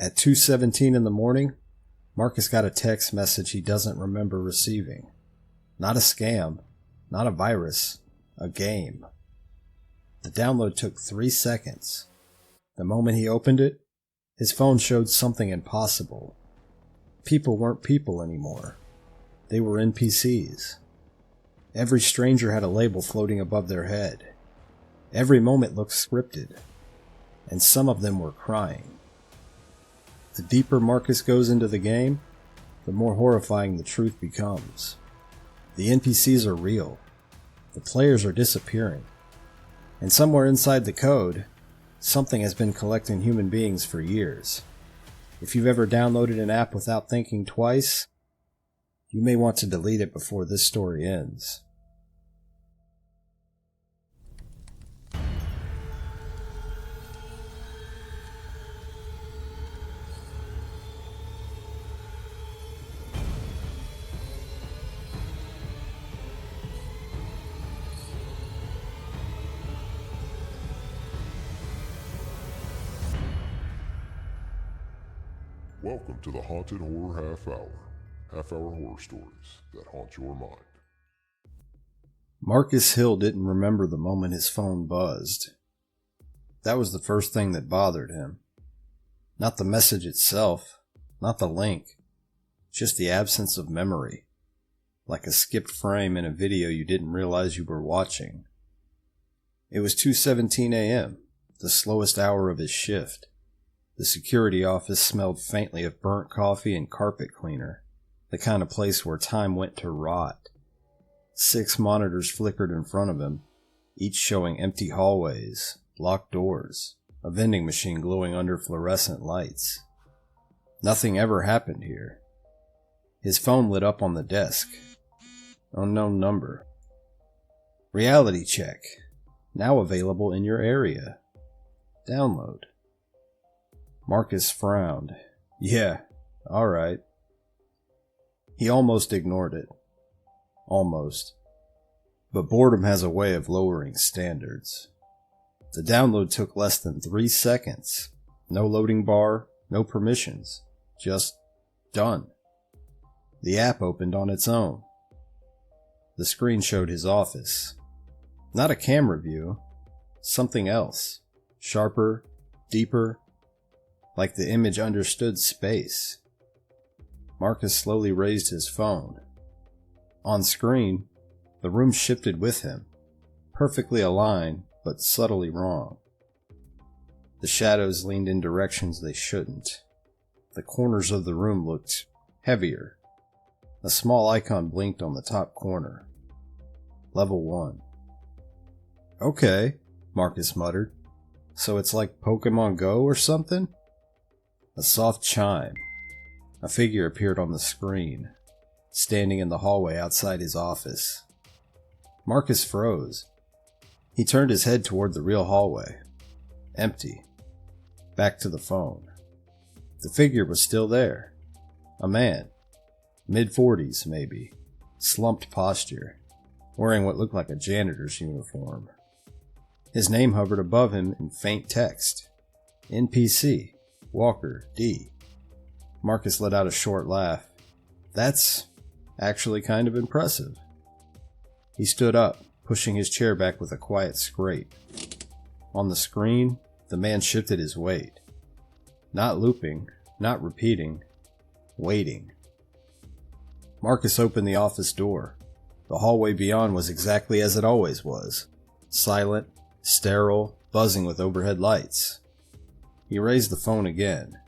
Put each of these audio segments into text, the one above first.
At 2:17 in the morning, Marcus got a text message he doesn't remember receiving. Not a scam, not a virus, a game. The download took 3 seconds. The moment he opened it, his phone showed something impossible. People weren't people anymore. They were NPCs. Every stranger had a label floating above their head. Every moment looked scripted, and some of them were crying. The deeper Marcus goes into the game, the more horrifying the truth becomes. The NPCs are real. The players are disappearing. And somewhere inside the code, something has been collecting human beings for years. If you've ever downloaded an app without thinking twice, you may want to delete it before this story ends. Welcome to the Haunted Horror Half-Hour horror stories that haunt your mind. Marcus Hill didn't remember the moment his phone buzzed. That was the first thing that bothered him. Not the message itself, not the link, just the absence of memory, like a skipped frame in a video you didn't realize you were watching. It was 2:17 a.m., the slowest hour of his shift. The security office smelled faintly of burnt coffee and carpet cleaner, the kind of place where time went to rot. 6 monitors flickered in front of him, each showing empty hallways, locked doors, a vending machine glowing under fluorescent lights. Nothing ever happened here. His phone lit up on the desk. Unknown number. Reality check. Now available in your area. Download. Marcus frowned. Yeah, alright. He almost ignored it. Almost. But boredom has a way of lowering standards. The download took less than 3 seconds. No loading bar, no permissions. Just done. The app opened on its own. The screen showed his office. Not a camera view. Something else. Sharper, deeper, like the image understood space. Marcus slowly raised his phone. On screen, the room shifted with him, perfectly aligned, but subtly wrong. The shadows leaned in directions they shouldn't. The corners of the room looked heavier. A small icon blinked on the top corner. Level 1. Okay, Marcus muttered. So it's like Pokemon Go or something? A soft chime. A figure appeared on the screen, standing in the hallway outside his office. Marcus froze. He turned his head toward the real hallway. Empty. Back to the phone. The figure was still there. A man. Mid-40s, maybe. Slumped posture. Wearing what looked like a janitor's uniform. His name hovered above him in faint text. NPC. Walker, D. Marcus let out a short laugh. That's actually kind of impressive. He stood up, pushing his chair back with a quiet scrape. On the screen, the man shifted his weight. Not looping, not repeating, waiting. Marcus opened the office door. The hallway beyond was exactly as it always was. Silent, sterile, buzzing with overhead lights. He raised the phone again.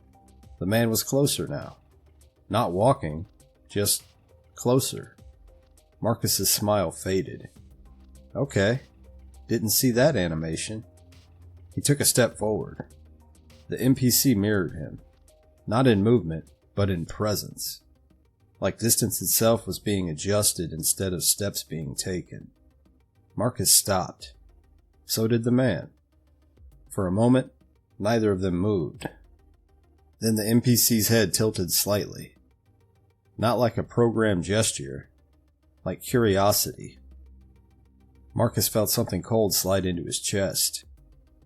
The man was closer now. Not walking, just closer. Marcus's smile faded. Okay, didn't see that animation. He took a step forward. The NPC mirrored him. Not in movement, but in presence. Like distance itself was being adjusted instead of steps being taken. Marcus stopped. So did the man. For a moment, neither of them moved. Then the NPC's head tilted slightly. Not like a programmed gesture, like curiosity. Marcus felt something cold slide into his chest.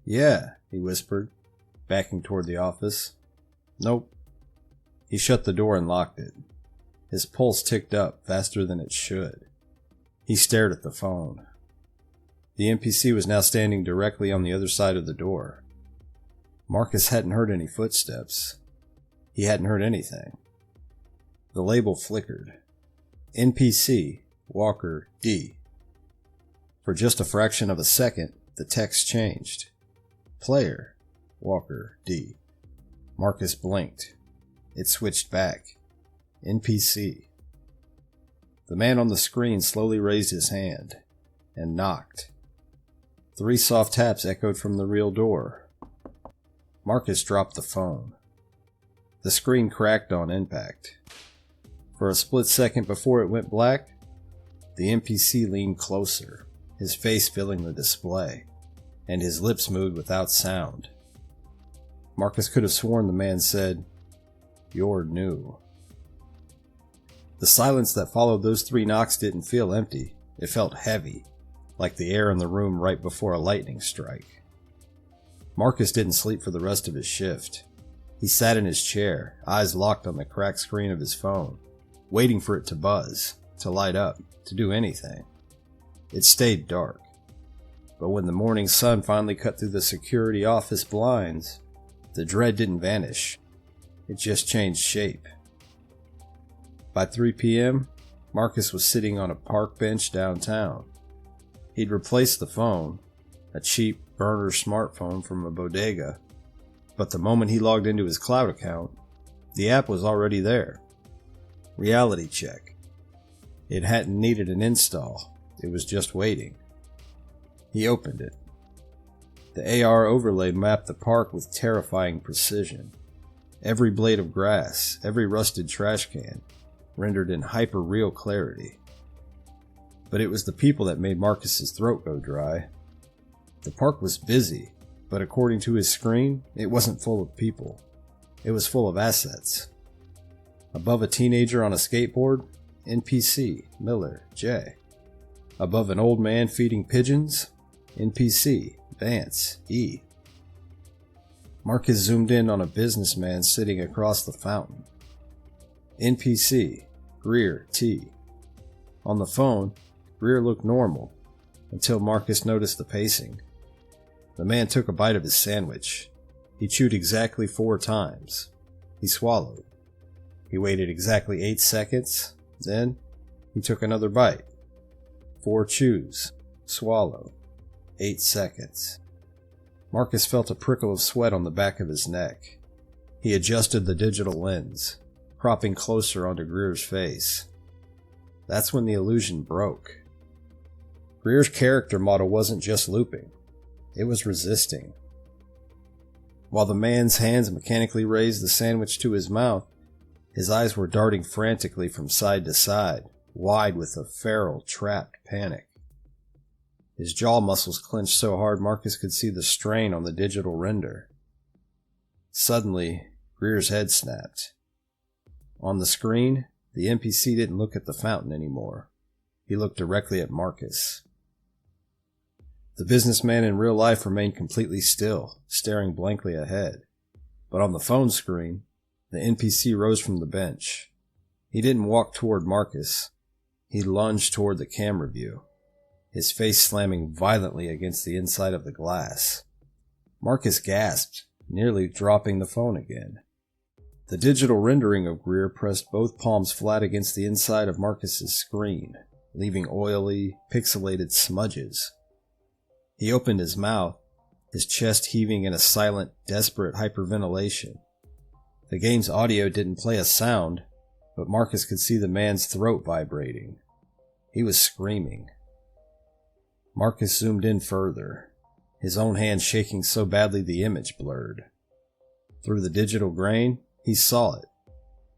Yeah, he whispered, backing toward the office. Nope. He shut the door and locked it. His pulse ticked up faster than it should. He stared at the phone. The NPC was now standing directly on the other side of the door. Marcus hadn't heard any footsteps. He hadn't heard anything. The label flickered. NPC, Walker D. For just a fraction of a second, the text changed. Player, Walker D. Marcus blinked. It switched back. NPC. The man on the screen slowly raised his hand and knocked. 3 soft taps echoed from the real door. Marcus dropped the phone. The screen cracked on impact. For a split second before it went black, the NPC leaned closer, his face filling the display, and his lips moved without sound. Marcus could have sworn the man said, "You're new." The silence that followed those 3 knocks didn't feel empty. It felt heavy, like the air in the room right before a lightning strike. Marcus didn't sleep for the rest of his shift. He sat in his chair, eyes locked on the cracked screen of his phone, waiting for it to buzz, to light up, to do anything. It stayed dark. But when the morning sun finally cut through the security office blinds, the dread didn't vanish. It just changed shape. By 3 p.m., Marcus was sitting on a park bench downtown. He'd replaced the phone, a cheap burner smartphone from a bodega, but the moment he logged into his cloud account, the app was already there. Reality check. It hadn't needed an install. It was just waiting. He opened it. The AR overlay mapped the park with terrifying precision. Every blade of grass, every rusted trash can, rendered in hyper-real clarity. But it was the people that made Marcus's throat go dry. The park was busy, but according to his screen, it wasn't full of people. It was full of assets. Above a teenager on a skateboard, NPC, Miller, J. Above an old man feeding pigeons, NPC, Vance, E. Marcus zoomed in on a businessman sitting across the fountain. NPC, Greer, T. On the phone, Greer looked normal, until Marcus noticed the pacing. The man took a bite of his sandwich. He chewed exactly 4 times. He swallowed. He waited exactly 8 seconds. Then, he took another bite. 4 chews. Swallow. 8 seconds. Marcus felt a prickle of sweat on the back of his neck. He adjusted the digital lens, cropping closer onto Greer's face. That's when the illusion broke. Greer's character model wasn't just looping. It was resisting. While the man's hands mechanically raised the sandwich to his mouth, his eyes were darting frantically from side to side, wide with a feral, trapped panic. His jaw muscles clenched so hard Marcus could see the strain on the digital render. Suddenly, Greer's head snapped. On the screen, the NPC didn't look at the fountain anymore. He looked directly at Marcus. The businessman in real life remained completely still, staring blankly ahead. But on the phone screen, the NPC rose from the bench. He didn't walk toward Marcus. He lunged toward the camera view, his face slamming violently against the inside of the glass. Marcus gasped, nearly dropping the phone again. The digital rendering of Greer pressed both palms flat against the inside of Marcus's screen, leaving oily, pixelated smudges. He opened his mouth, his chest heaving in a silent, desperate hyperventilation. The game's audio didn't play a sound, but Marcus could see the man's throat vibrating. He was screaming. Marcus zoomed in further, his own hand shaking so badly the image blurred. Through the digital grain, he saw it.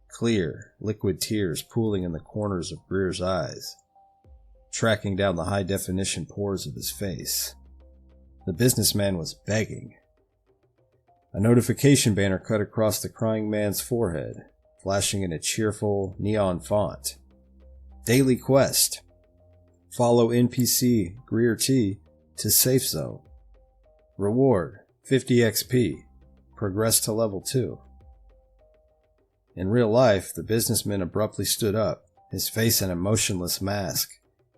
Clear, liquid tears pooling in the corners of Greer's eyes, tracking down the high-definition pores of his face. The businessman was begging. A notification banner cut across the crying man's forehead, flashing in a cheerful, neon font. Daily quest. Follow NPC Greer T to Safe Zone. Reward, 50 XP. Progress to level 2. In real life, the businessman abruptly stood up, his face in a motionless mask,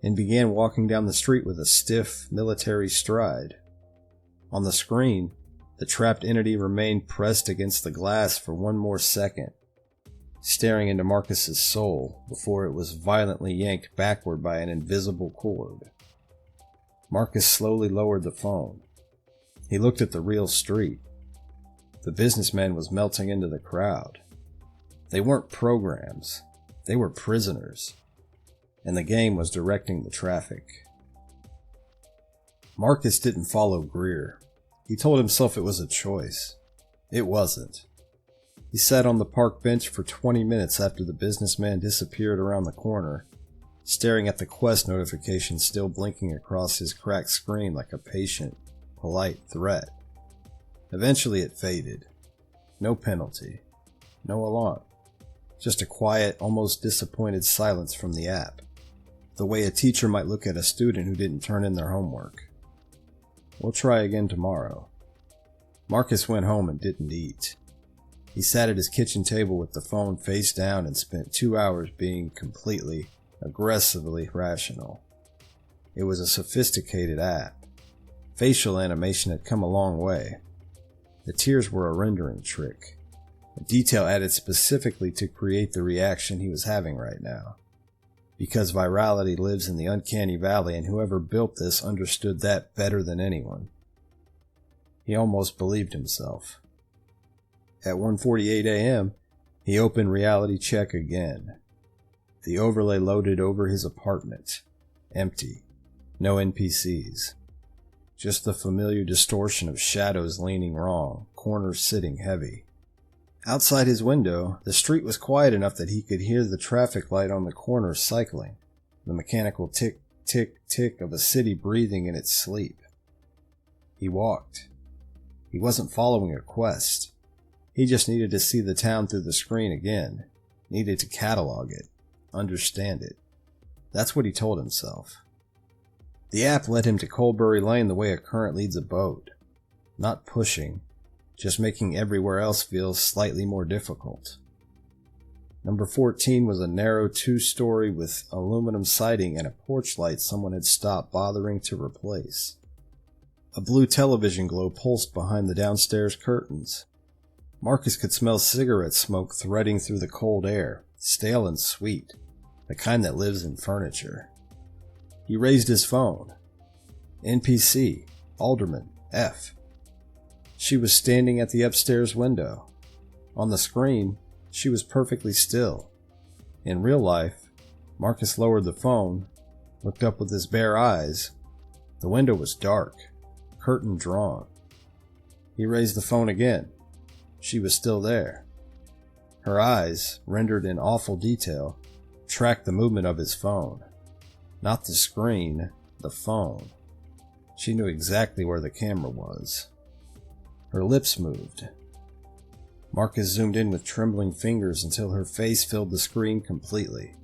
and began walking down the street with a stiff, military stride. On the screen, the trapped entity remained pressed against the glass for one more second, staring into Marcus's soul before it was violently yanked backward by an invisible cord. Marcus slowly lowered the phone. He looked at the real street. The businessman was melting into the crowd. They weren't programs. They were prisoners. And the game was directing the traffic. Marcus didn't follow Greer. He told himself it was a choice. It wasn't. He sat on the park bench for 20 minutes after the businessman disappeared around the corner, staring at the quest notification still blinking across his cracked screen like a patient, polite threat. Eventually it faded. No penalty. No alarm. Just a quiet, almost disappointed silence from the app. The way a teacher might look at a student who didn't turn in their homework. We'll try again tomorrow. Marcus went home and didn't eat. He sat at his kitchen table with the phone face down and spent 2 hours being completely, aggressively rational. It was a sophisticated app. Facial animation had come a long way. The tears were a rendering trick. A detail added specifically to create the reaction he was having right now. Because virality lives in the uncanny valley, and whoever built this understood that better than anyone. He almost believed himself. At 1:48 a.m., he opened Reality Check again. The overlay loaded over his apartment. Empty. No NPCs. Just the familiar distortion of shadows leaning wrong, corners sitting heavy. Outside his window, the street was quiet enough that he could hear the traffic light on the corner cycling, the mechanical tick, tick, tick of a city breathing in its sleep. He walked. He wasn't following a quest. He just needed to see the town through the screen again, needed to catalog it, understand it. That's what he told himself. The app led him to Colbury Lane the way a current leads a boat. Not pushing, just making everywhere else feel slightly more difficult. Number 14 was a narrow 2-story with aluminum siding and a porch light someone had stopped bothering to replace. A blue television glow pulsed behind the downstairs curtains. Marcus could smell cigarette smoke threading through the cold air, stale and sweet, the kind that lives in furniture. He raised his phone. NPC, Alderman, F. She was standing at the upstairs window. On the screen, she was perfectly still. In real life, Marcus lowered the phone, looked up with his bare eyes. The window was dark, curtain drawn. He raised the phone again. She was still there. Her eyes, rendered in awful detail, tracked the movement of his phone. Not the screen, the phone. She knew exactly where the camera was. Her lips moved. Marcus zoomed in with trembling fingers until her face filled the screen completely.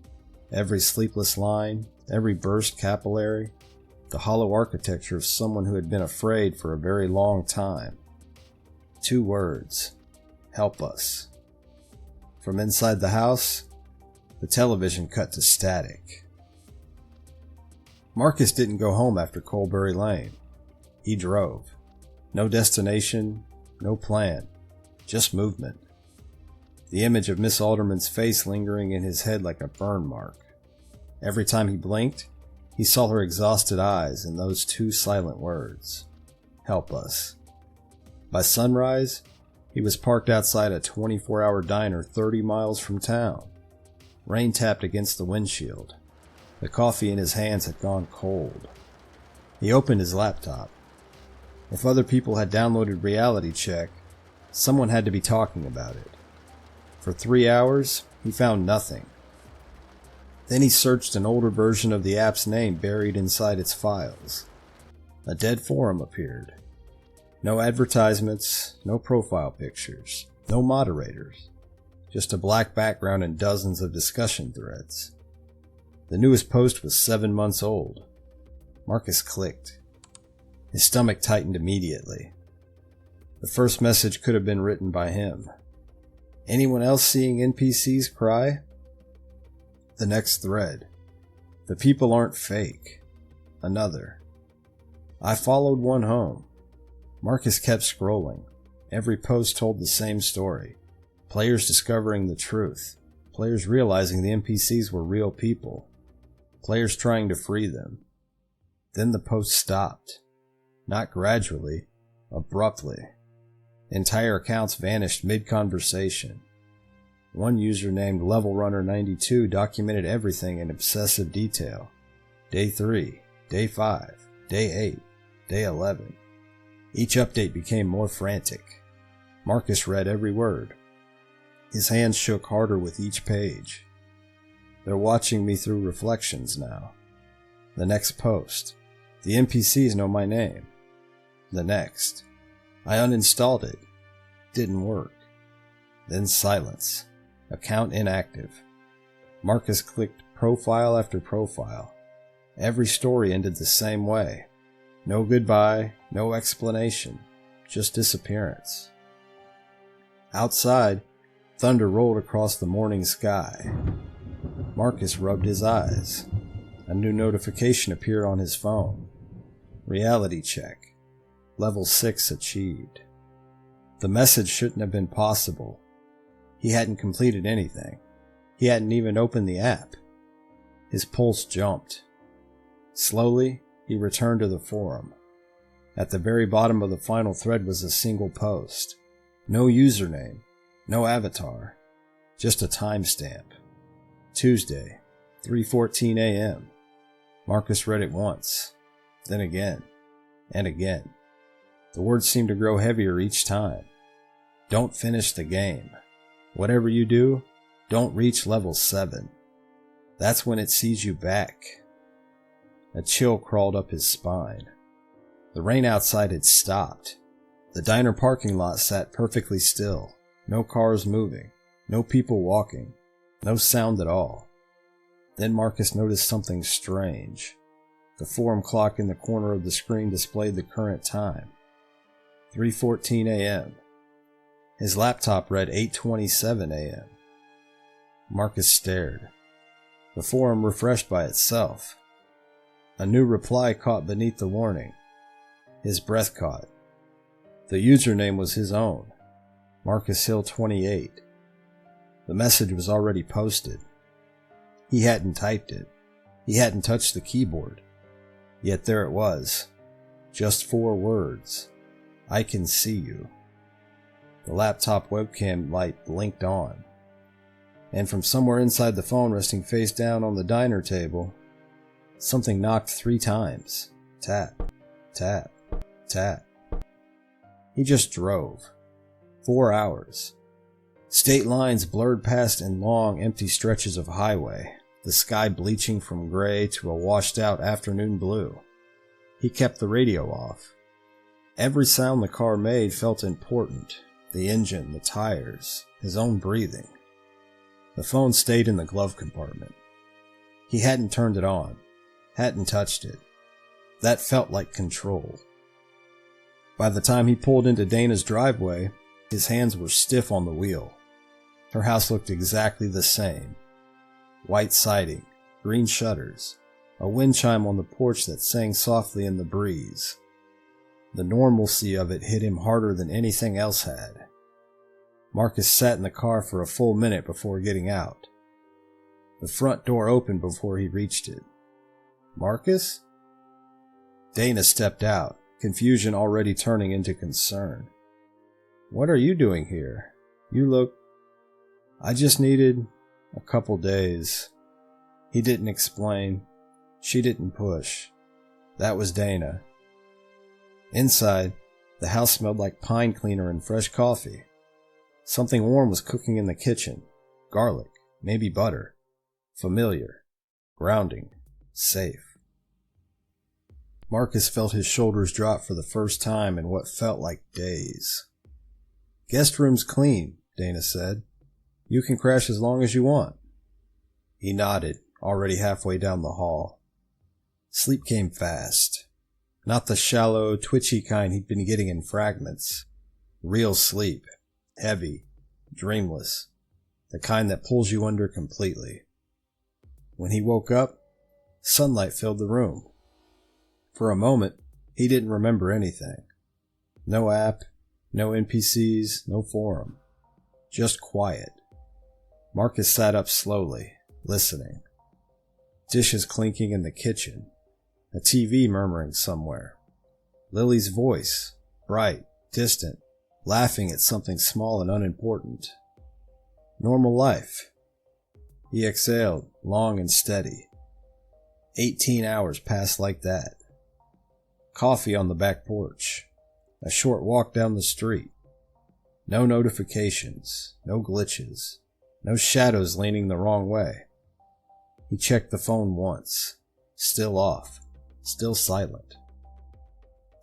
Every sleepless line, every burst capillary, the hollow architecture of someone who had been afraid for a very long time. 2 words. Help us. From inside the house, the television cut to static. Marcus didn't go home after Colbury Lane. He drove. No destination, no plan, just movement. The image of Miss Alderman's face lingering in his head like a burn mark. Every time he blinked, he saw her exhausted eyes and those 2 silent words. Help us. By sunrise, he was parked outside a 24-hour diner 30 miles from town. Rain tapped against the windshield. The coffee in his hands had gone cold. He opened his laptop. If other people had downloaded Reality Check, someone had to be talking about it. For 3 hours, he found nothing. Then he searched an older version of the app's name buried inside its files. A dead forum appeared. No advertisements, no profile pictures, no moderators. Just a black background and dozens of discussion threads. The newest post was 7 months old. Marcus clicked. His stomach tightened immediately. The first message could have been written by him. Anyone else seeing NPCs cry? The next thread. The people aren't fake. Another. I followed one home. Marcus kept scrolling. Every post told the same story. Players discovering the truth. Players realizing the NPCs were real people. Players trying to free them. Then the post stopped. Not gradually, abruptly. Entire accounts vanished mid-conversation. One user named LevelRunner92 documented everything in obsessive detail. Day 3, Day 5, Day 8, Day 11. Each update became more frantic. Marcus read every word. His hands shook harder with each page. They're watching me through reflections now. The next post. The NPCs know my name. The next. I uninstalled it. Didn't work. Then silence. Account inactive. Marcus clicked profile after profile. Every story ended the same way. No goodbye, no explanation, just disappearance. Outside, thunder rolled across the morning sky. Marcus rubbed his eyes. A new notification appeared on his phone. Reality check. Level 6 achieved. The message shouldn't have been possible. He hadn't completed anything. He hadn't even opened the app. His pulse jumped. Slowly, he returned to the forum. At the very bottom of the final thread was a single post. No username, no avatar, just a timestamp. Tuesday, 3:14 a.m. Marcus read it once, then again, and again. The words seemed to grow heavier each time. Don't finish the game. Whatever you do, don't reach level 7. That's when it sees you back. A chill crawled up his spine. The rain outside had stopped. The diner parking lot sat perfectly still. No cars moving. No people walking. No sound at all. Then Marcus noticed something strange. The forum clock in the corner of the screen displayed the current time. 3:14 a.m. His laptop read 8:27 a.m. Marcus stared. The forum refreshed by itself. A new reply caught beneath the warning. His breath caught. The username was his own. Marcus Hill 28. The message was already posted. He hadn't typed it. He hadn't touched the keyboard. Yet there it was. Just 4 words. I can see you. The laptop webcam light blinked on. And from somewhere inside the phone, resting face down on the diner table, something knocked 3 times. Tap, tap, tap. He just drove. 4 hours. State lines blurred past in long, empty stretches of highway, the sky bleaching from gray to a washed-out afternoon blue. He kept the radio off. Every sound the car made felt important. The engine, the tires, his own breathing. The phone stayed in the glove compartment. He hadn't turned it on, hadn't touched it. That felt like control. By the time he pulled into Dana's driveway, his hands were stiff on the wheel. Her house looked exactly the same. White siding, green shutters, a wind chime on the porch that sang softly in the breeze. The normalcy of it hit him harder than anything else had. Marcus sat in the car for a full minute before getting out. The front door opened before he reached it. Marcus? Dana stepped out, confusion already turning into concern. What are you doing here? You look... I just needed a couple days. He didn't explain. She didn't push. That was Dana. Inside, the house smelled like pine cleaner and fresh coffee. Something warm was cooking in the kitchen. Garlic, maybe butter. Familiar. Grounding. Safe. Marcus felt his shoulders drop for the first time in what felt like days. Guest room's clean, Dana said. You can crash as long as you want. He nodded, already halfway down the hall. Sleep came fast. Not the shallow, twitchy kind he'd been getting in fragments. Real sleep. Heavy. dreamless, the kind that pulls you under completely. When he woke up, sunlight filled the room. For a moment, he didn't remember anything. No app, no NPCs, no forum. Just quiet. Marcus sat up slowly, listening. Dishes clinking in the kitchen. A TV murmuring somewhere. Lily's voice, bright, distant, laughing at something small and unimportant. Normal life. He exhaled, long and steady. 18 hours passed like that. Coffee on the back porch. A short walk down the street. No notifications, no glitches, no shadows leaning the wrong way. He checked the phone once. Still off. Still silent.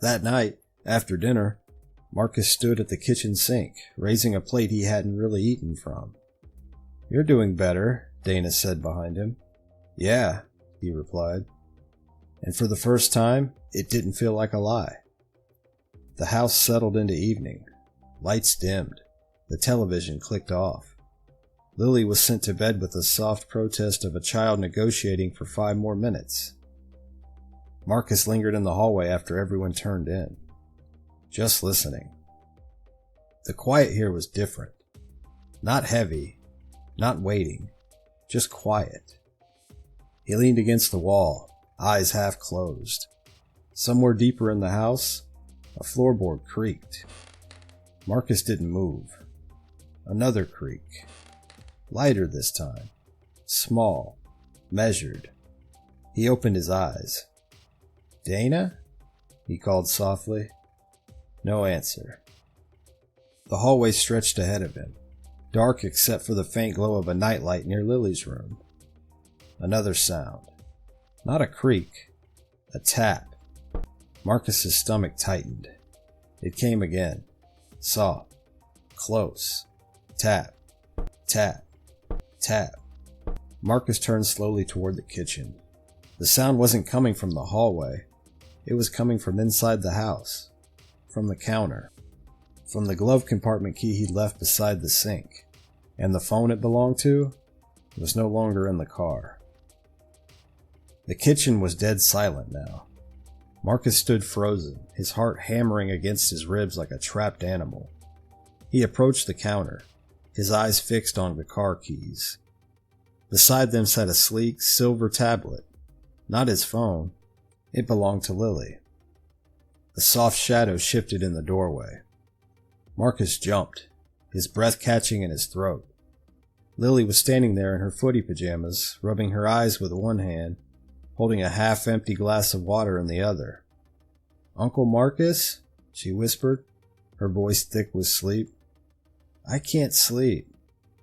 That night, after dinner, Marcus stood at the kitchen sink, raising a plate he hadn't really eaten from. "You're doing better," Dana said behind him. "Yeah," he replied. And for the first time, it didn't feel like a lie. The house settled into evening. Lights dimmed. The television clicked off. Lily was sent to bed with the soft protest of a child negotiating for 5 more minutes. Marcus lingered in the hallway after everyone turned in, just listening. The quiet here was different. Not heavy, not waiting, just quiet. He leaned against the wall, eyes half closed. Somewhere deeper in the house, a floorboard creaked. Marcus didn't move. Another creak. Lighter this time. Small. Measured. He opened his eyes. "Dana?" he called softly. No answer. The hallway stretched ahead of him, dark except for the faint glow of a nightlight near Lily's room. Another sound. Not a creak. A tap. Marcus's stomach tightened. It came again. Soft. Close. Tap. Tap. Tap. Marcus turned slowly toward the kitchen. The sound wasn't coming from the hallway. It was coming from inside the house. From the counter. From the glove compartment key he'd left beside the sink. And the phone it belonged to was no longer in the car. The kitchen was dead silent now. Marcus stood frozen, his heart hammering against his ribs like a trapped animal. He approached the counter, his eyes fixed on the car keys. Beside them sat a sleek, silver tablet. Not his phone. It belonged to Lily. A soft shadow shifted in the doorway. Marcus jumped, his breath catching in his throat. Lily was standing there in her footy pajamas, rubbing her eyes with one hand, holding a half-empty glass of water in the other. "Uncle Marcus?" she whispered, her voice thick with sleep. "I can't sleep.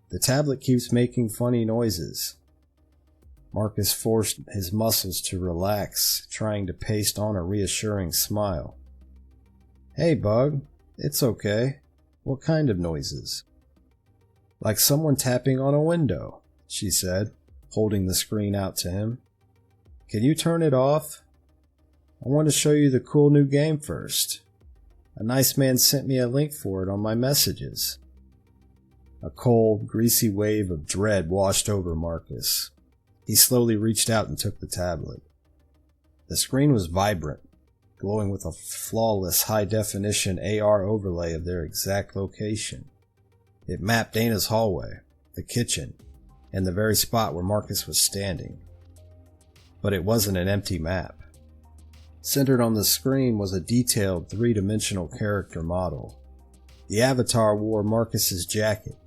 The tablet keeps making funny noises." Marcus forced his muscles to relax, trying to paste on a reassuring smile. "Hey, Bug. It's okay. What kind of noises?" "Like someone tapping on a window," she said, holding the screen out to him. "Can you turn it off? I want to show you the cool new game first. A nice man sent me a link for it on my messages." A cold, greasy wave of dread washed over Marcus. He slowly reached out and took the tablet. The screen was vibrant, glowing with a flawless high-definition AR overlay of their exact location. It mapped Dana's hallway, the kitchen, and the very spot where Marcus was standing. But it wasn't an empty map. Centered on the screen was a detailed 3-dimensional character model. The avatar wore Marcus's jacket,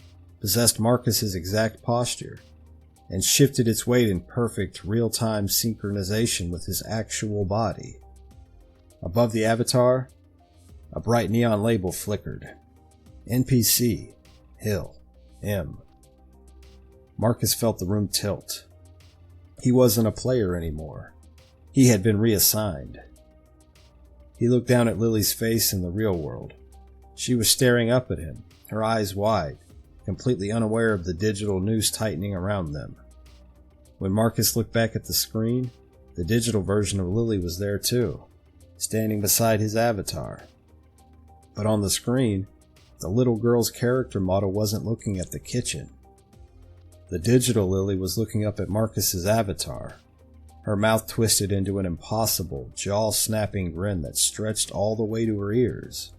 possessed Marcus's exact posture, and shifted its weight in perfect real-time synchronization with his actual body. Above the avatar, a bright neon label flickered. NPC, Hill, M. Marcus felt the room tilt. He wasn't a player anymore. He had been reassigned. He looked down at Lily's face in the real world. She was staring up at him, her eyes wide, completely unaware of the digital noose tightening around them. When Marcus looked back at the screen, the digital version of Lily was there too, standing beside his avatar. But on the screen, The little girl's character model wasn't looking at the kitchen. The digital Lily was looking up at Marcus's avatar, her mouth twisted into an impossible, jaw-snapping grin that stretched all the way to her ears.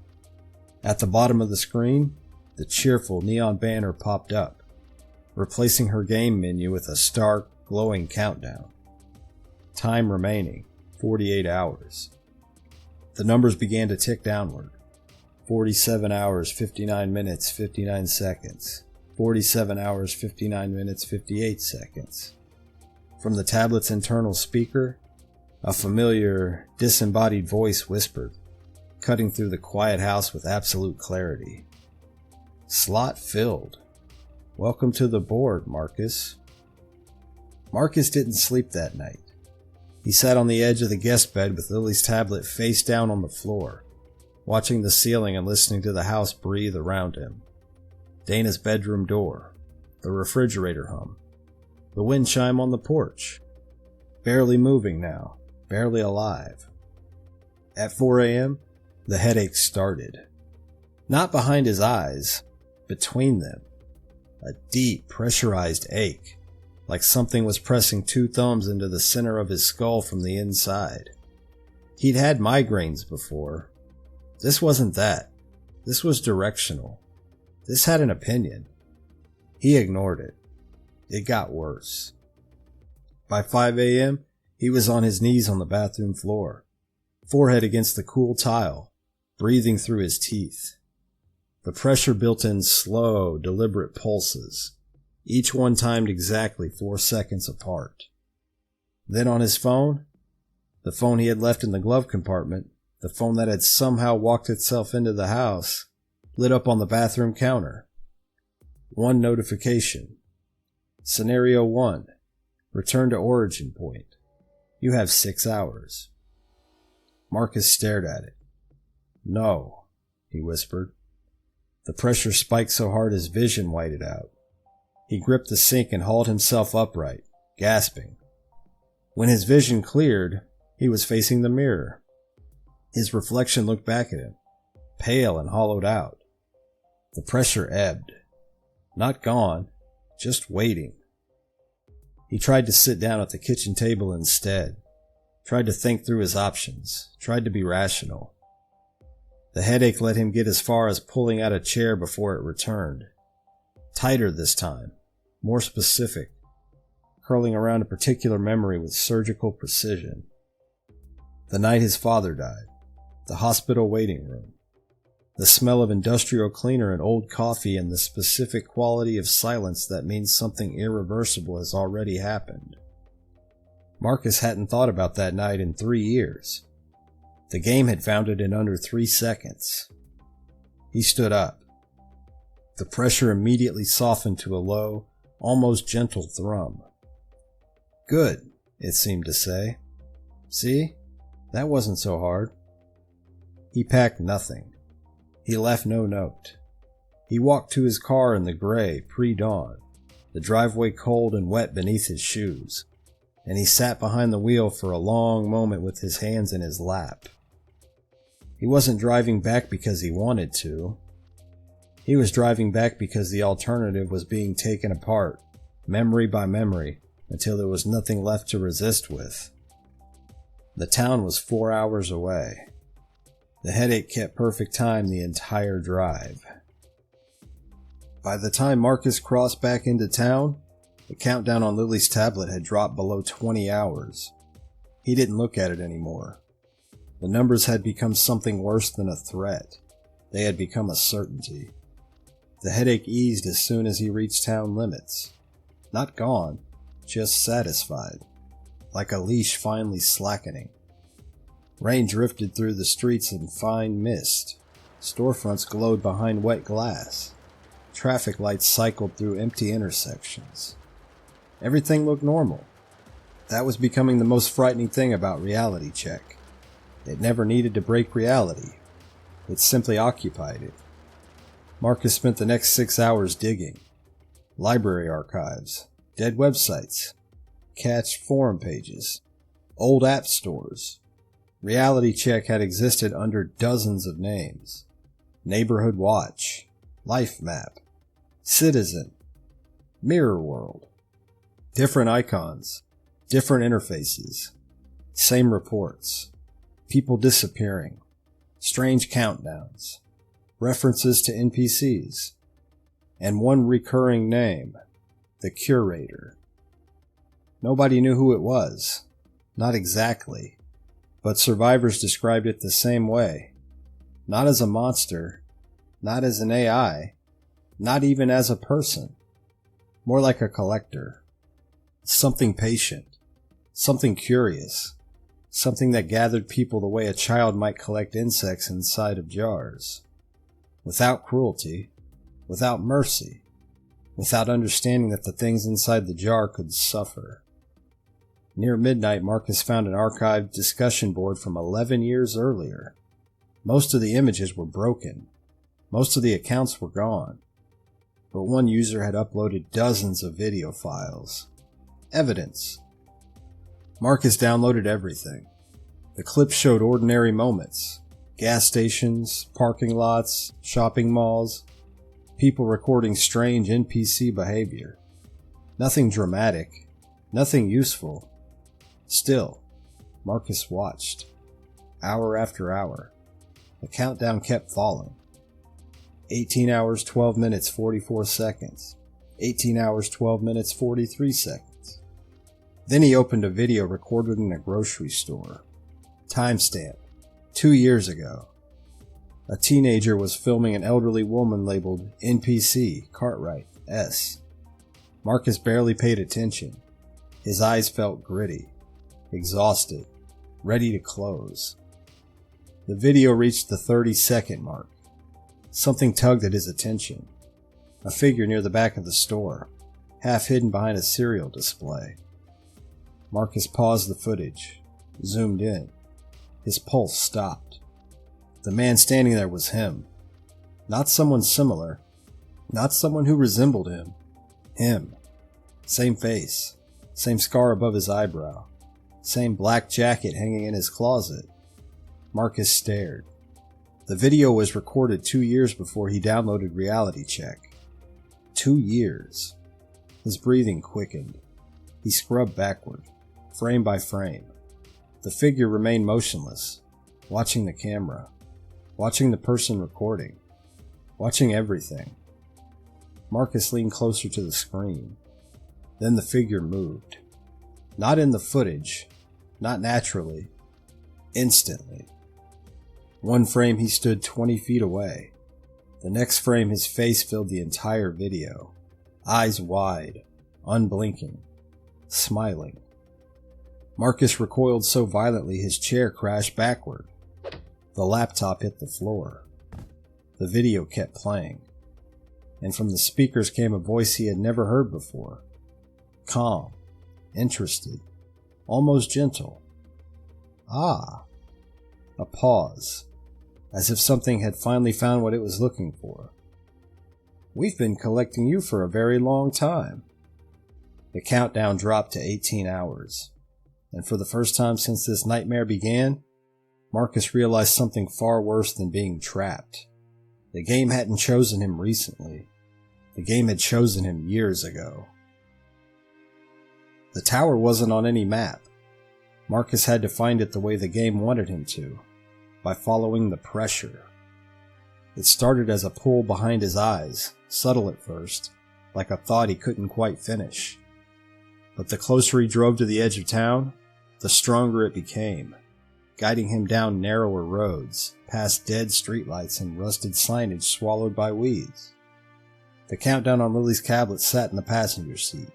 At the bottom of the screen, the cheerful neon banner popped up, replacing her game menu with a stark, glowing countdown. Time remaining, 48 hours. The numbers began to tick downward. 47 hours, 59 minutes, 59 seconds. 47 hours, 59 minutes, 58 seconds. From the tablet's internal speaker, a familiar, disembodied voice whispered, cutting through the quiet house with absolute clarity. Slot filled. Welcome to the board, Marcus. Marcus didn't sleep that night. He sat on the edge of the guest bed with Lily's tablet face down on the floor, watching the ceiling and listening to the house breathe around him. Dana's bedroom door, the refrigerator hum, the wind chime on the porch. Barely moving now, barely alive. At 4 a.m., the headache started. Not behind his eyes, between them. A deep, pressurized ache, like something was pressing two thumbs into the center of his skull from the inside. He'd had migraines before. This wasn't that. This was directional. This had an opinion. He ignored it. It got worse. By 5 a.m., he was on his knees on the bathroom floor, forehead against the cool tile, breathing through his teeth. The pressure built in slow, deliberate pulses, each one timed exactly 4 seconds apart. Then on his phone, the phone he had left in the glove compartment, the phone that had somehow walked itself into the house, lit up on the bathroom counter. One notification. Scenario 1. Return to origin point. You have 6 hours. Marcus stared at it. No, he whispered. The pressure spiked so hard his vision whited out. He gripped the sink and hauled himself upright, gasping. When his vision cleared, he was facing the mirror. His reflection looked back at him, pale and hollowed out. The pressure ebbed. Not gone, just waiting. He tried to sit down at the kitchen table instead, tried to think through his options, tried to be rational. The headache let him get as far as pulling out a chair before it returned. Tighter this time, more specific, curling around a particular memory with surgical precision. The night his father died, the hospital waiting room, the smell of industrial cleaner and old coffee, and the specific quality of silence that means something irreversible has already happened. Marcus hadn't thought about that night in 3 years. The game had found it in under 3 seconds. He stood up. The pressure immediately softened to a low, almost gentle thrum. Good, it seemed to say. See? That wasn't so hard. He packed nothing. He left no note. He walked to his car in the gray, pre-dawn, the driveway cold and wet beneath his shoes, and he sat behind the wheel for a long moment with his hands in his lap. He wasn't driving back because he wanted to. He was driving back because the alternative was being taken apart, memory by memory, until there was nothing left to resist with. The town was 4 hours away. The headache kept perfect time the entire drive. By the time Marcus crossed back into town, the countdown on Lily's tablet had dropped below 20 hours. He didn't look at it anymore. The numbers had become something worse than a threat. They had become a certainty. The headache eased as soon as he reached town limits. Not gone, just satisfied, like a leash finally slackening. Rain drifted through the streets in fine mist. Storefronts glowed behind wet glass. Traffic lights cycled through empty intersections. Everything looked normal. That was becoming the most frightening thing about Reality Check. It never needed to break reality. It simply occupied it. Marcus spent the next 6 hours digging. Library archives, dead websites, cached forum pages, old app stores. Reality Check had existed under dozens of names. Neighborhood Watch, life map, citizen, mirror world. Different icons, different interfaces, same reports, people disappearing, strange countdowns, references to NPCs, and one recurring name, the Curator. Nobody knew who it was, not exactly, but survivors described it the same way. Not as a monster, not as an AI, not even as a person. More like a collector. Something patient, something curious, something that gathered people the way a child might collect insects inside of jars. Without cruelty, without mercy, without understanding that the things inside the jar could suffer. Near midnight, Marcus found an archived discussion board from 11 years earlier. Most of the images were broken. Most of the accounts were gone. But one user had uploaded dozens of video files. Evidence. Marcus downloaded everything. The clips showed ordinary moments. Gas stations, parking lots, shopping malls. People recording strange NPC behavior. Nothing dramatic. Nothing useful. Still, Marcus watched. Hour after hour. The countdown kept falling. 18 hours, 12 minutes, 44 seconds. 18 hours, 12 minutes, 43 seconds. Then he opened a video recorded in a grocery store. Timestamp. 2 years ago. A teenager was filming an elderly woman labeled NPC Cartwright S. Marcus barely paid attention. His eyes felt gritty, exhausted, ready to close. The video reached the 30-second mark. Something tugged at his attention. A figure near the back of the store, half hidden behind a cereal display. Marcus paused the footage, zoomed in. His pulse stopped. The man standing there was him. Not someone similar. Not someone who resembled him. Him. Same face. Same scar above his eyebrow. Same black jacket hanging in his closet. Marcus stared. The video was recorded 2 years before he downloaded Reality Check. 2 years. His breathing quickened. He scrubbed backward, frame by frame. The figure remained motionless, watching the camera, watching the person recording, watching everything. Marcus leaned closer to the screen. Then the figure moved. Not in the footage, not naturally, instantly. One frame he stood 20 feet away. The next frame his face filled the entire video. Eyes wide, unblinking, smiling. Marcus recoiled so violently his chair crashed backward. The laptop hit the floor. The video kept playing. And from the speakers came a voice he had never heard before. Calm, interested, almost gentle. Ah. A pause, as if something had finally found what it was looking for. We've been collecting you for a very long time. The countdown dropped to 18 hours, and for the first time since this nightmare began, Marcus realized something far worse than being trapped. The game hadn't chosen him recently. The game had chosen him years ago. The tower wasn't on any map. Marcus had to find it the way the game wanted him to, by following the pressure. It started as a pull behind his eyes, subtle at first, like a thought he couldn't quite finish. But the closer he drove to the edge of town, the stronger it became, guiding him down narrower roads, past dead streetlights and rusted signage swallowed by weeds. The countdown on Lily's tablet sat in the passenger seat.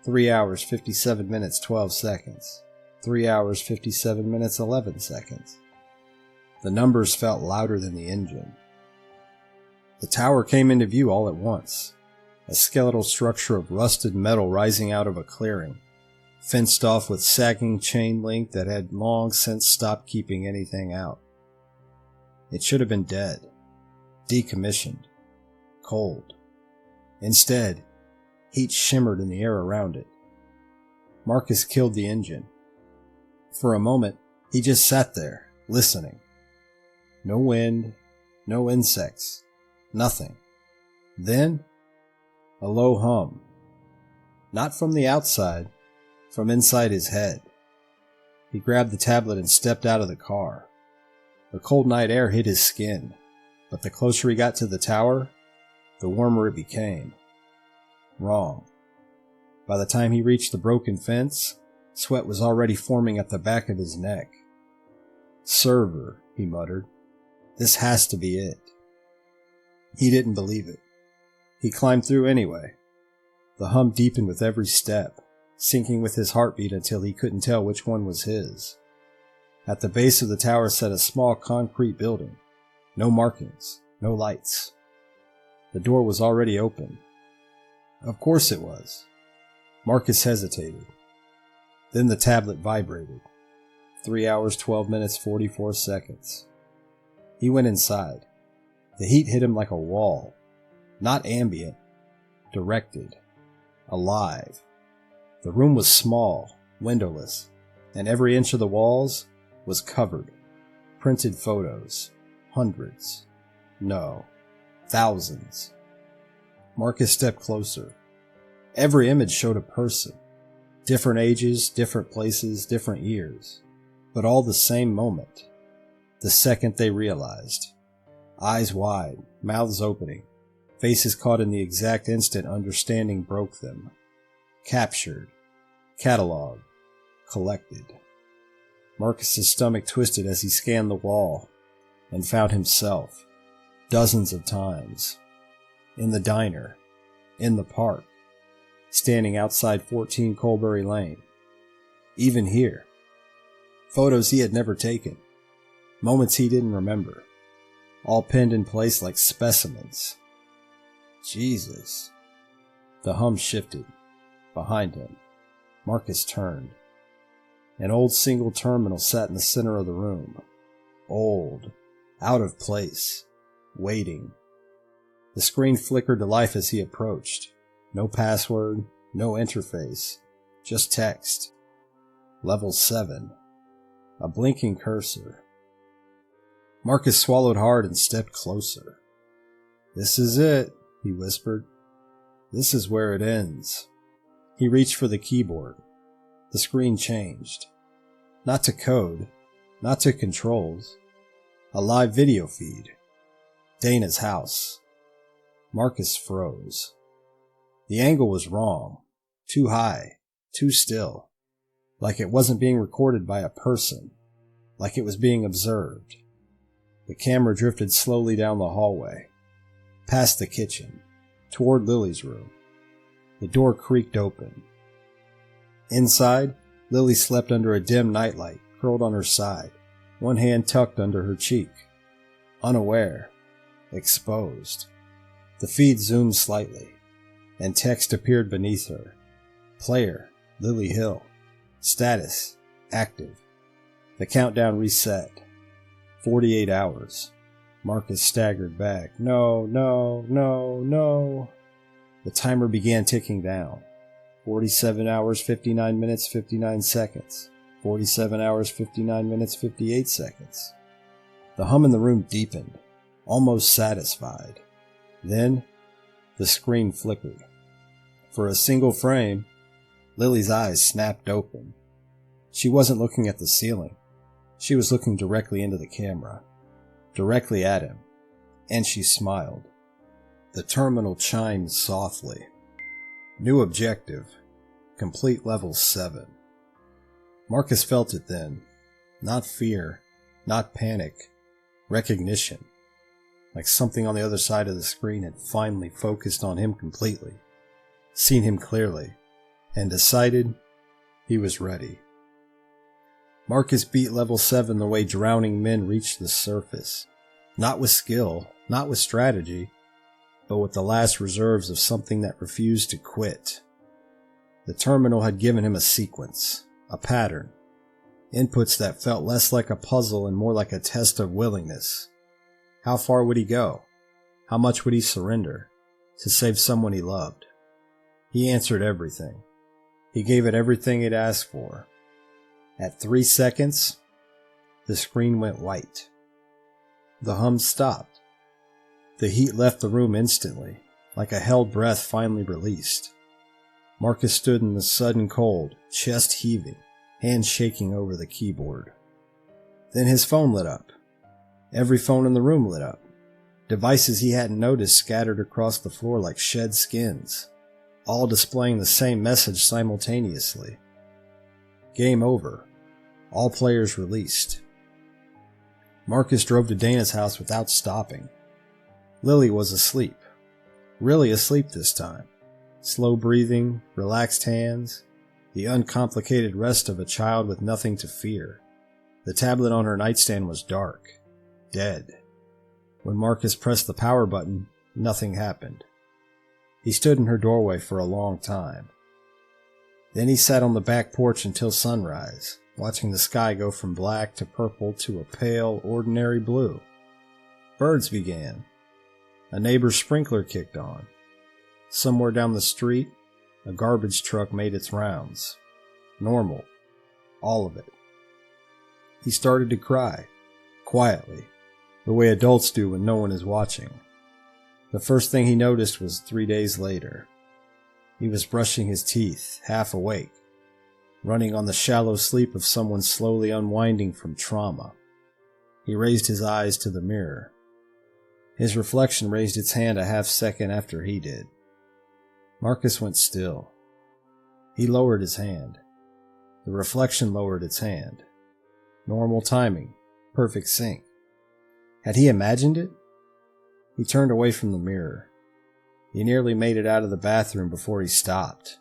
3 hours, 57 minutes, 12 seconds. 3 hours, 57 minutes, 11 seconds. The numbers felt louder than the engine. The tower came into view all at once, a skeletal structure of rusted metal rising out of a clearing, fenced off with sagging chain link that had long since stopped keeping anything out. It should have been dead, decommissioned, cold. Instead, heat shimmered in the air around it. Marcus killed the engine. For a moment, he just sat there, listening. No wind, no insects, nothing. Then, a low hum. Not from the outside, from inside his head. He grabbed the tablet and stepped out of the car. The cold night air hit his skin, but the closer he got to the tower, the warmer it became. Wrong. By the time he reached the broken fence, sweat was already forming at the back of his neck. Server, he muttered. This has to be it. He didn't believe it. He climbed through anyway. The hum deepened with every step, sinking with his heartbeat until he couldn't tell which one was his. At the base of the tower sat a small concrete building. No markings, no lights. The door was already open. Of course it was. Marcus hesitated. Then the tablet vibrated. 3 hours, 12 minutes, 44 seconds. He went inside. The heat hit him like a wall. Not ambient. Directed. Alive. The room was small, windowless, and every inch of the walls was covered. Printed photos. Hundreds. No. Thousands. Marcus stepped closer. Every image showed a person. Different ages, different places, different years. But all the same moment. The second they realized. Eyes wide, mouths opening. Faces caught in the exact instant understanding broke them. Captured. Cataloged. Collected. Marcus's stomach twisted as he scanned the wall and found himself. Dozens of times. In the diner. In the park. Standing outside 14 Colbury Lane. Even here. Photos he had never taken. Moments he didn't remember. All pinned in place like specimens. Jesus. The hum shifted. Behind him. Marcus turned. An old single terminal sat in the center of the room. Old. Out of place. Waiting. The screen flickered to life as he approached. No password, no interface, just text. Level 7. A blinking cursor. Marcus swallowed hard and stepped closer. This is it, he whispered. This is where it ends. He reached for the keyboard. The screen changed. Not to code, not to controls. A live video feed. Dana's house. Marcus froze. The angle was wrong. Too high. Too still. Like it wasn't being recorded by a person. Like it was being observed. The camera drifted slowly down the hallway. Past the kitchen. Toward Lily's room. The door creaked open. Inside, Lily slept under a dim nightlight, curled on her side, one hand tucked under her cheek. Unaware. Exposed. The feed zoomed slightly, and text appeared beneath her. Player, Lily Hill. Status, active. The countdown reset. 48 hours. Marcus staggered back. No. The timer began ticking down. 47 hours, 59 minutes, 59 seconds. 47 hours, 59 minutes, 58 seconds. The hum in the room deepened, almost satisfied. Then, the screen flickered. For a single frame, Lily's eyes snapped open. She wasn't looking at the ceiling. She was looking directly into the camera. Directly at him. And she smiled. The terminal chimed softly. New objective. Complete level 7. Marcus felt it then. Not fear. Not panic. Recognition. Like something on the other side of the screen had finally focused on him completely. Seen him clearly. And decided he was ready. Marcus beat level 7 the way drowning men reach the surface. Not with skill, not with strategy, but with the last reserves of something that refused to quit. The terminal had given him a sequence, a pattern, inputs that felt less like a puzzle and more like a test of willingness. How far would he go? How much would he surrender to save someone he loved? He answered everything. He gave it everything it asked for. At 3 seconds, the screen went white. The hum stopped. The heat left the room instantly, like a held breath finally released. Marcus stood in the sudden cold, chest heaving, hands shaking over the keyboard. Then his phone lit up. Every phone in the room lit up. Devices he hadn't noticed scattered across the floor like shed skins, all displaying the same message simultaneously. Game over. All players released. Marcus drove to Dana's house without stopping. Lily was asleep. Really asleep this time. Slow breathing, relaxed hands, the uncomplicated rest of a child with nothing to fear. The tablet on her nightstand was dark, dead. When Marcus pressed the power button, nothing happened. He stood in her doorway for a long time. Then he sat on the back porch until sunrise, watching the sky go from black to purple to a pale, ordinary blue. Birds began. A neighbor's sprinkler kicked on. Somewhere down the street, a garbage truck made its rounds. Normal. All of it. He started to cry, quietly, the way adults do when no one is watching. The first thing he noticed was 3 days later. He was brushing his teeth, half awake, running on the shallow sleep of someone slowly unwinding from trauma. He raised his eyes to the mirror. His reflection raised its hand a half second after he did. Marcus went still. He lowered his hand. The reflection lowered its hand. Normal timing. Perfect sync. Had he imagined it? He turned away from the mirror. He nearly made it out of the bathroom before he stopped.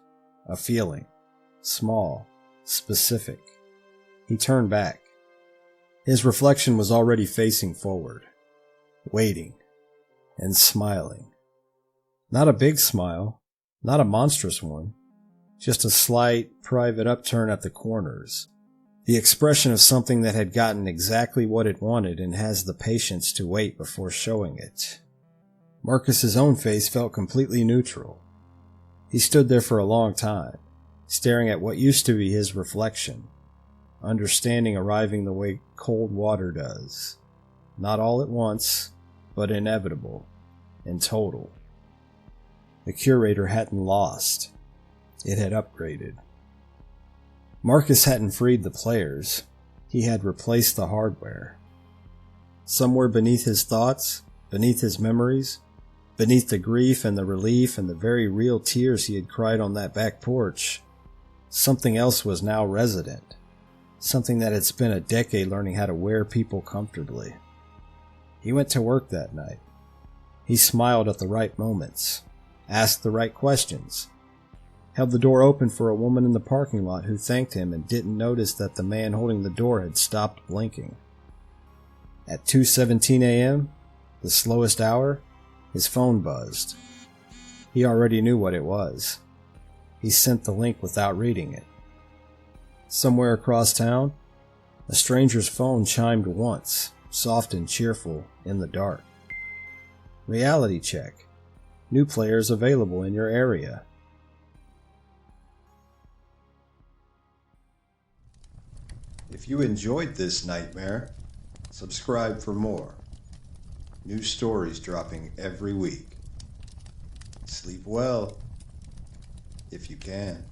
A feeling. Small. Specific. He turned back. His reflection was already facing forward. Waiting. And smiling. Not a big smile. Not a monstrous one, just a slight, private upturn at the corners. The expression of something that had gotten exactly what it wanted and has the patience to wait before showing it. Marcus's own face felt completely neutral. He stood there for a long time, staring at what used to be his reflection, understanding arriving the way cold water does. Not all at once, but inevitable, and total. The Curator hadn't lost. It had upgraded. Marcus hadn't freed the players. He had replaced the hardware. Somewhere beneath his thoughts, beneath his memories, beneath the grief and the relief and the very real tears he had cried on that back porch, something else was now resident. Something that had spent a decade learning how to wear people comfortably. He went to work that night. He smiled at the right moments. Asked the right questions, held the door open for a woman in the parking lot who thanked him and didn't notice that the man holding the door had stopped blinking. At 2:17 a.m., the slowest hour, his phone buzzed. He already knew what it was. He sent the link without reading it. Somewhere across town, a stranger's phone chimed once, soft and cheerful, in the dark. Reality check. New players available in your area. If you enjoyed this nightmare, subscribe for more. New stories dropping every week. Sleep well, if you can.